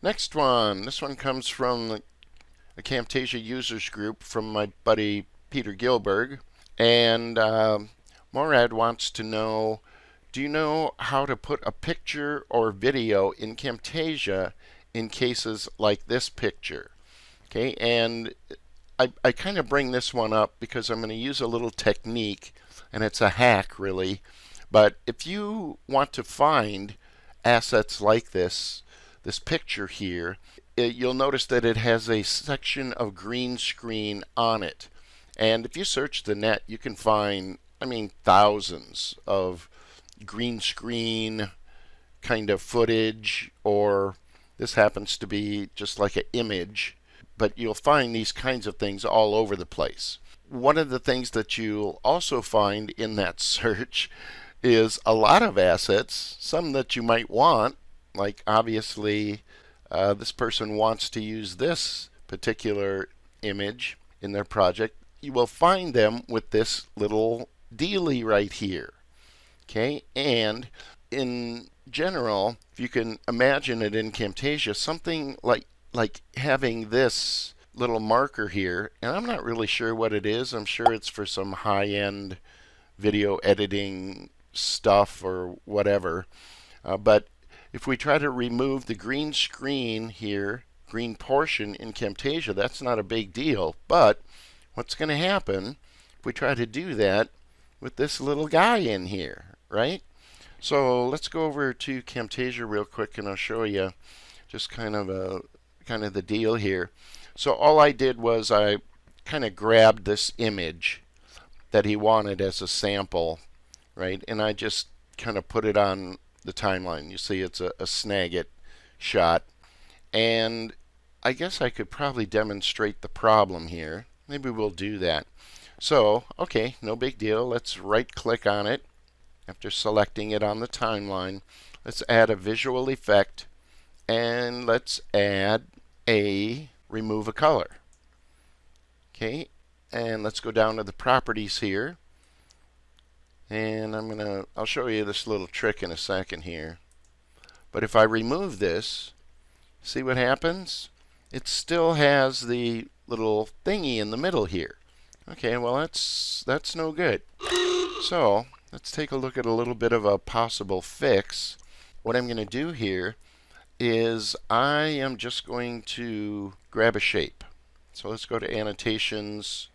Next one. This one comes from a Camtasia users group from my buddy Peter Gilberg. And Morad wants to know, do you know how to put a picture or video in Camtasia in cases like this picture? Okay, and I kind of bring this one up because I'm going to use a little technique, and it's a hack really. But if you want to find assets like this picture here, you'll notice that it has a section of green screen on it. And if you search the net, you can find, thousands of green screen kind of footage, or this happens to be just like an image, but you'll find these kinds of things all over the place. One of the things that you'll also find in that search is a lot of assets, some that you might want, like obviously this person wants to use this particular image in their project. You will find them with this little dealie right here. Okay, and in general, if you can imagine it in Camtasia, something like having this little marker here, and I'm not really sure what it is. I'm sure it's for some high-end video editing stuff or whatever. But if we try to remove the green screen here, green portion in Camtasia, that's not a big deal. But what's going to happen if we try to do that with this little guy in here, right? So let's go over to Camtasia real quick, and I'll show you just kind of the deal here. So all I did was I kind of grabbed this image that he wanted as a sample, right? And I just kind of put it on the timeline. You see it's a Snagit shot. And I guess I could probably demonstrate the problem here. Maybe we'll do that. So, okay, no big deal. Let's right click on it after selecting it on the timeline. Let's add a visual effect, and let's add a remove a color. Okay, and let's go down to the properties here. And I'll show you this little trick in a second here. But if I remove this, see what happens? It still has the little thingy in the middle here. Okay, well that's no good. So let's take a look at a little bit of a possible fix. What I'm going to do here is I am just going to grab a shape. So let's go to annotations,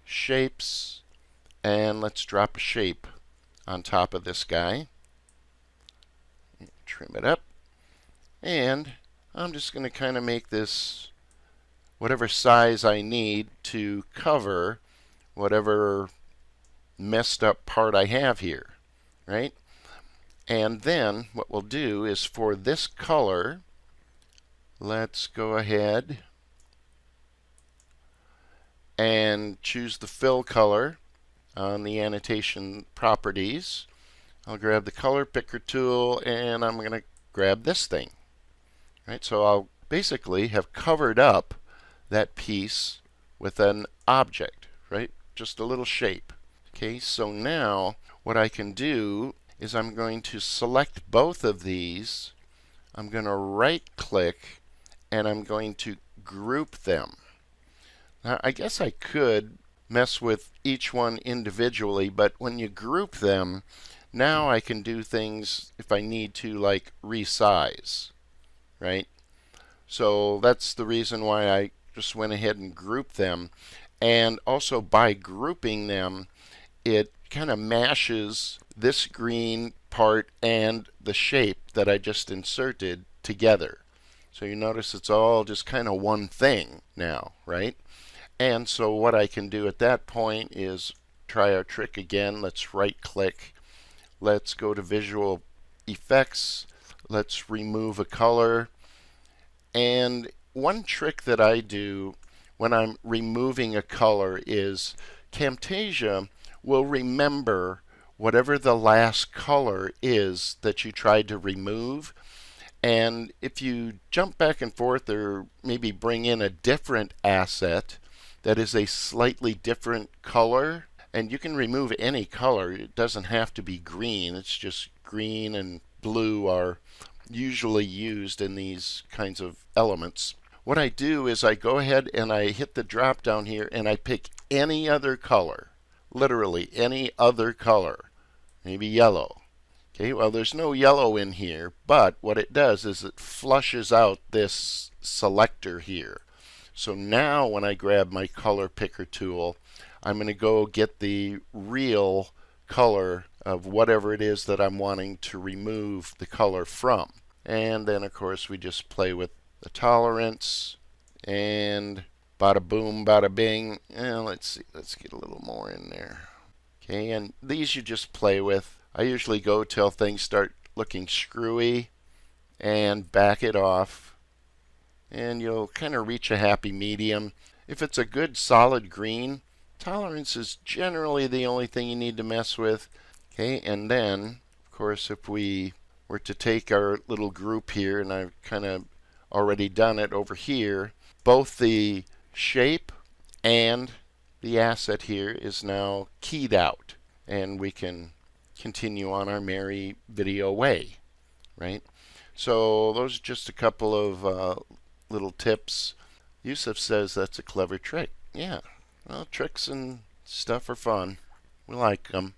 shapes, and let's drop a shape on top of this guy. Trim it up. And I'm just going to kind of make this whatever size I need to cover whatever messed up part I have here, right? And then what we'll do is for this color, let's go ahead and choose the fill color on the annotation properties. I'll grab the color picker tool, and I'm going to grab this thing. Right, so I'll basically have covered up that piece with an object, right? Just a little shape. Okay, so now what I can do is I'm going to select both of these. I'm going to right click, and I'm going to group them. Now, I guess I could mess with each one individually, but when you group them, now I can do things if I need to, like resize, right? So that's the reason why I just went ahead and grouped them. And also by grouping them, it kind of mashes this green part and the shape that I just inserted together. So you notice it's all just kind of one thing now, right? And so what I can do at that point is try our trick again. Let's right click. Let's go to visual effects. Let's remove a color. And one trick that I do when I'm removing a color is Camtasia will remember whatever the last color is that you tried to remove. And if you jump back and forth or maybe bring in a different asset that is a slightly different color, and you can remove any color, it doesn't have to be green, it's just green and blue are usually used in these kinds of elements. What I do is I go ahead and I hit the drop down here and I pick any other color, literally any other color, maybe yellow. Okay, well, there's no yellow in here, but what it does is it flushes out this selector here. So now when I grab my color picker tool, I'm going to go get the real color of whatever it is that I'm wanting to remove the color from. And then, of course, we just play with the tolerance and bada boom, bada bing. Let's see, let's get a little more in there. Okay, and these you just play with. I usually go till things start looking screwy and back it off, and you'll kind of reach a happy medium. If it's a good solid green, tolerance is generally the only thing you need to mess with. Okay, and then, of course, if we were to take our little group here, and I've kind of already done it over here, both the shape and the asset here is now keyed out, and we can continue on our merry video way, right? So those are just a couple of little tips. Yusuf says that's a clever trick. Yeah, well, tricks and stuff are fun. We like them.